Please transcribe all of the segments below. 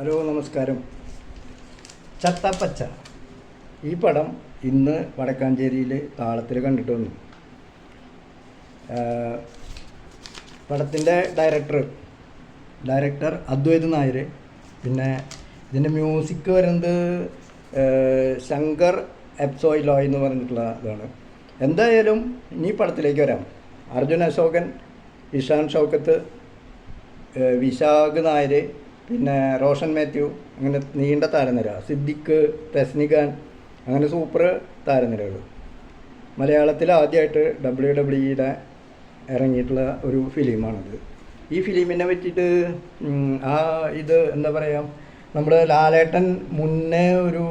Hello നമസ്കാരം. ചത്തപ്പച്ച ഈ പടം ഇന്ന് വടക്കാഞ്ചേരിയിൽ താളത്തിൽ കണ്ടിട്ട് വന്നു. പടത്തിൻ്റെ ഡയറക്ടർ അദ്വൈത് നായർ. പിന്നെ ഇതിൻ്റെ മ്യൂസിക് വരുന്നത് ശങ്കർ എപ്സോയിലോയ് എന്ന് പറഞ്ഞിട്ടുള്ള ഇതാണ്. എന്തായാലും ഇനി പടത്തിലേക്ക് വരാം. അർജുൻ അശോകൻ, ഇഷാൻ ഷൗക്കത്ത്, വിശാഖ് നായർ, പിന്നെ റോഷൻ മാത്യു, അങ്ങനെ നീണ്ട താരനിര. സിദ്ദിഖ്, തെസ്നിഖാൻ, അങ്ങനെ സൂപ്പർ താരനിരകൾ. മലയാളത്തിൽ ആദ്യമായിട്ട് WWE ഇറങ്ങിയിട്ടുള്ള ഒരു ഫിലിമാണത്. ഈ ഫിലിമിനെ പറ്റിയിട്ട് ഇത് എന്താ പറയുക, നമ്മുടെ ലാലേട്ടൻ മുന്നേ ഒരു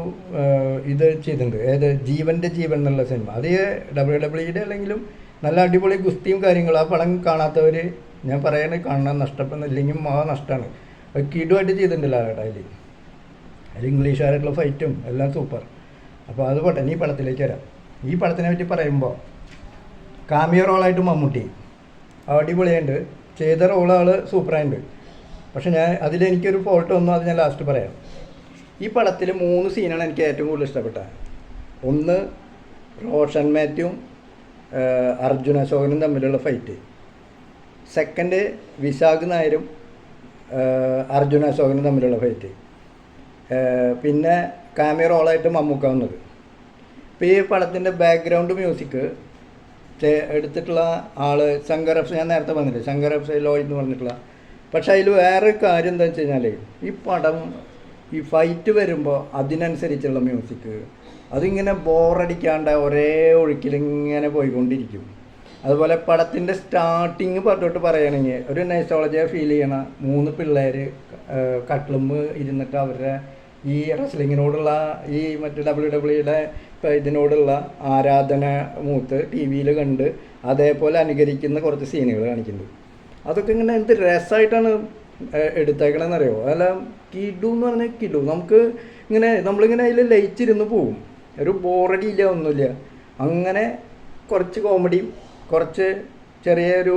ഇത് ചെയ്തിട്ടുണ്ട്. ജീവൻ്റെ ജീവൻ എന്നുള്ള സിനിമ. അത് WWE അല്ലെങ്കിലും നല്ല അടിപൊളി ഗുസ്തിയും കാര്യങ്ങളും. ആ പടം കാണാത്തവർ ഞാൻ പറയണത് കാണാൻ നഷ്ടപ്പെടുന്നില്ലെങ്കിൽ നഷ്ടമാണ്. അത് കിടുമായിട്ട് ചെയ്തിട്ടുണ്ട് ലാലേട്ടൻ. അതിൽ ഇംഗ്ലീഷുകാരായിട്ടുള്ള ഫൈറ്റും എല്ലാം സൂപ്പർ. അപ്പോൾ അത് പോട്ടെ, ഈ പടത്തിലേക്ക് വരാം. ഈ പടത്തിനെ പറ്റി പറയുമ്പോൾ കാമിയോ റോളായിട്ട് മമ്മൂട്ടി അടിപൊളിയുണ്ട്. ചെയ്ത റോളാൾ സൂപ്പറായിട്ടുണ്ട്. പക്ഷെ അതിലെനിക്കൊരു ഫോൾട്ട് വന്നു, അത് ഞാൻ ലാസ്റ്റ് പറയാം. ഈ പടത്തിൽ 3 സീനാണ് എനിക്ക് ഏറ്റവും കൂടുതൽ ഇഷ്ടപ്പെട്ടത്. ഒന്ന്, റോഷൻ മാത്യുവും അർജുൻ അശോകനും തമ്മിലുള്ള ഫൈറ്റ്. സെക്കൻഡ്, വിശാഖ് നായരും അർജുൻ അശോകനും തമ്മിലുള്ള ഫൈറ്റ്. പിന്നെ കാമിയോ റോളായിട്ട് മമ്മൂക്ക വന്നത്. ഇപ്പോൾ ഈ പടത്തിൻ്റെ ബാക്ക്ഗ്രൗണ്ട് മ്യൂസിക് എടുത്തിട്ടുള്ള ആൾ ശങ്കർ ഞാൻ നേരത്തെ പറഞ്ഞില്ലേ, ശങ്കർ എപ്സോയിലോയ് എന്ന് പറഞ്ഞിട്ടുള്ള. പക്ഷേ അതിൽ വേറൊരു കാര്യം എന്താ വെച്ച് കഴിഞ്ഞാൽ, ഈ പടം ഈ ഫൈറ്റ് വരുമ്പോൾ അതിനനുസരിച്ചുള്ള മ്യൂസിക് അതിങ്ങനെ ബോറടിക്കാണ്ട് ഒരേ ഒഴുക്കിലിങ്ങനെ പോയിക്കൊണ്ടിരിക്കും. അതുപോലെ പടത്തിൻ്റെ സ്റ്റാർട്ടിങ് തൊട്ട് പറയുകയാണെങ്കിൽ ഒരു നൈസ്റ്റോളജിയെ ഫീൽ ചെയ്യണ 3 പിള്ളേർ കട്ടിലുമ്പ് ഇരുന്നിട്ട് അവരുടെ ഈ റെസ്ലിങ്ങിനോടുള്ള ഈ മറ്റേ WWE ഇതിനോടുള്ള ആരാധന മൂത്ത് TV കണ്ട് അതേപോലെ അനുകരിക്കുന്ന കുറച്ച് സീനുകൾ കാണിക്കുന്നുണ്ട്. അതൊക്കെ ഇങ്ങനെ എന്ത് രസമായിട്ടാണ് എടുത്തേക്കണമെന്നറിയോ. അല്ല, കിടു എന്ന് പറഞ്ഞാൽ കിടു. നമ്മളിങ്ങനെ അതിൽ ലയിച്ചിരുന്ന് പോവും. ഒരു ബോറടിയില്ല, ഒന്നുമില്ല. അങ്ങനെ കുറച്ച് കോമഡിയും കുറച്ച് ചെറിയൊരു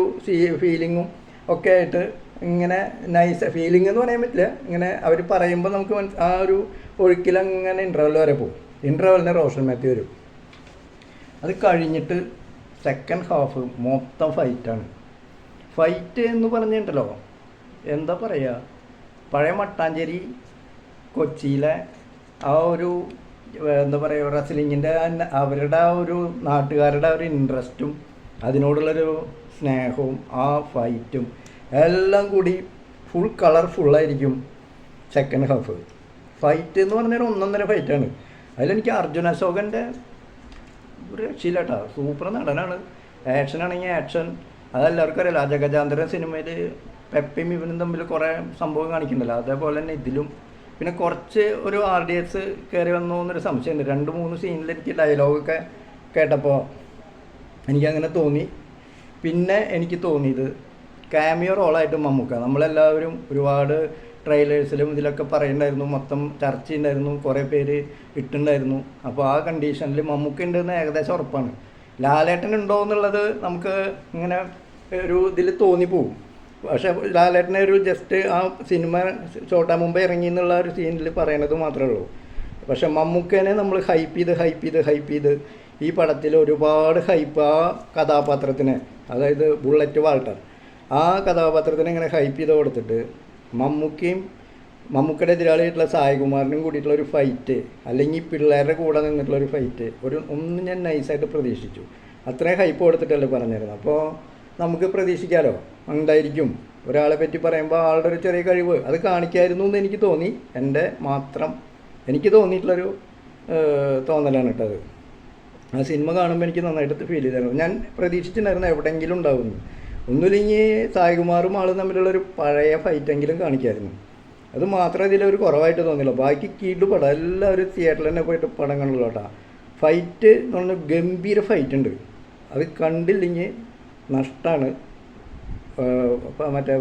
ഫീലിങ്ങും ഒക്കെ ആയിട്ട് ഇങ്ങനെ നൈസ് ഫീലിംഗ് എന്ന് പറയാൻ പറ്റില്ല. ഇങ്ങനെ അവർ പറയുമ്പോൾ നമുക്ക് ആ ഒരു ഒഴുക്കിലങ്ങനെ ഇൻ്റർവെൽ വരെ പോകും. ഇൻ്റർവെല്ലിന് റോഷൻ മാത്യു വരും. അത് കഴിഞ്ഞിട്ട് സെക്കൻഡ് ഹാഫ് മൊത്തം ഫൈറ്റാണ്. ഫൈറ്റ് എന്ന് പറഞ്ഞിട്ടുണ്ടല്ലോ, എന്താ പറയുക, പഴയ മട്ടാഞ്ചേരി കൊച്ചിയിലെ ആ ഒരു എന്താ പറയുക റെസ്ലിങ്ങിൻ്റെ അവരുടെ ആ ഒരു നാട്ടുകാരുടെ ഒരു ഇൻട്രസ്റ്റും അതിനോടുള്ളൊരു സ്നേഹവും ആ ഫൈറ്റും എല്ലാം കൂടി ഫുൾ കളർഫുള്ളായിരിക്കും സെക്കൻഡ് ഹാഫ്. ഫൈറ്റ് എന്ന് പറഞ്ഞാൽ 1.5 ഫൈറ്റാണ്. അതിലെനിക്ക് അർജുൻ അശോകൻ്റെ ഒരു രക്ഷയില്ല കേട്ടോ. സൂപ്പർ നടനാണ്. ആക്ഷനാണെങ്കിൽ ആക്ഷൻ. അതെല്ലാവർക്കും അറിയില്ല. അജഗജാന്തര സിനിമയിൽ പെപ്പയും ഇവനും തമ്മിൽ കുറേ സംഭവം കാണിക്കുന്നുണ്ടല്ലോ, അതേപോലെ തന്നെ ഇതിലും. പിന്നെ കുറച്ച് ഒരു RDS കയറി വന്നു എന്നൊരു സംശയമുണ്ട്. 2-3 സീനിൽ എനിക്ക് ഡയലോഗൊക്കെ കേട്ടപ്പോൾ എനിക്കങ്ങനെ തോന്നി. പിന്നെ എനിക്ക് തോന്നിയത് കാമിയോ റോളായിട്ട് മമ്മൂക്ക. നമ്മളെല്ലാവരും ഒരുപാട് ട്രെയിലേഴ്സിലും ഇതിലൊക്കെ പറയുന്നുണ്ടായിരുന്നു, മൊത്തം ചർച്ചയുണ്ടായിരുന്നു, കുറേ പേര് ഇട്ടുണ്ടായിരുന്നു. അപ്പോൾ ആ കണ്ടീഷനിൽ മമ്മൂക്ക ഉണ്ടെന്ന് ഏകദേശം ഉറപ്പാണ്. ലാലേട്ടൻ ഉണ്ടോ എന്നുള്ളത് നമുക്ക് ഇങ്ങനെ ഒരു ഇതിൽ തോന്നിപ്പോവും. പക്ഷേ ലാലേട്ടനെ ഒരു ജസ്റ്റ് ആ സിനിമ ചോട്ടാ മുമ്പ് ഇറങ്ങി എന്നുള്ള ഒരു സീനിൽ പറയണത് മാത്രമേ ഉള്ളൂ. പക്ഷെ മമ്മൂക്കേനെ നമ്മൾ ഹൈപ്പ് ചെയ്ത് ഈ പടത്തിൽ ഒരുപാട് ഹൈപ്പ് ആ കഥാപാത്രത്തിന്, അതായത് ബുള്ളറ്റ് വാൾട്ടർ, ആ കഥാപാത്രത്തിന് ഇങ്ങനെ ഹൈപ്പ് ചെയ്ത് കൊടുത്തിട്ട് മമ്മൂക്കയുടെ എതിരാളിയായിട്ടുള്ള സായികുമാറിനും കൂടിയിട്ടുള്ള ഒരു ഫൈറ്റ്, അല്ലെങ്കിൽ പിള്ളേരുടെ കൂടെ നിന്നിട്ടുള്ളൊരു ഫൈറ്റ് ഒന്ന് ഞാൻ നൈസായിട്ട് പ്രതീക്ഷിച്ചു. അത്രയും ഹൈപ്പ് കൊടുത്തിട്ടല്ലേ പറഞ്ഞിരുന്നത്. അപ്പോൾ നമുക്ക് പ്രതീക്ഷിക്കാമല്ലോ എന്തായിരിക്കും. ഒരാളെ പറ്റി പറയുമ്പോൾ ആളുടെ ഒരു ചെറിയ കഴിവ് അത് കാണിക്കായിരുന്നു എന്ന് എനിക്ക് തോന്നി. എനിക്ക് തോന്നിയിട്ടുള്ളൊരു തോന്നലാണ് കേട്ടത്. ആ സിനിമ കാണുമ്പോൾ എനിക്ക് നന്നായിട്ട് ഫീൽ ചെയ്തായിരുന്നു. ഞാൻ പ്രതീക്ഷിച്ചിട്ടുണ്ടായിരുന്നു എവിടെയെങ്കിലും ഉണ്ടാവുന്നു. ഒന്നുമില്ലെങ്കിൽ സായികുമാറും ആളും തമ്മിലുള്ളൊരു പഴയ ഫൈറ്റെങ്കിലും കാണിക്കായിരുന്നു. അത് മാത്രമേ ഇതിലൊരു കുറവായിട്ട് തോന്നില്ല. ബാക്കി കീഴ് പടം എല്ലാവരും തിയേറ്ററിൽ തന്നെ പോയിട്ട് പടം കണ്ടുള്ളൂ കേട്ടോ. ഫൈറ്റ് എന്ന് പറഞ്ഞാൽ ഗംഭീര ഫൈറ്റ് ഉണ്ട്. അത് കണ്ടില്ലെങ്കിൽ നഷ്ടമാണ്. മറ്റേ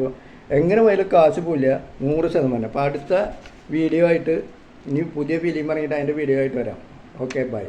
എങ്ങനെ പോയാലും കാശ് പോയില്ല, 100%. അപ്പോൾ അടുത്ത വീഡിയോ ആയിട്ട് ഇനി പുതിയ ഫിലിം ഇറങ്ങിയിട്ട് അതിൻ്റെ വീഡിയോ ആയിട്ട് വരാം. Okay, by.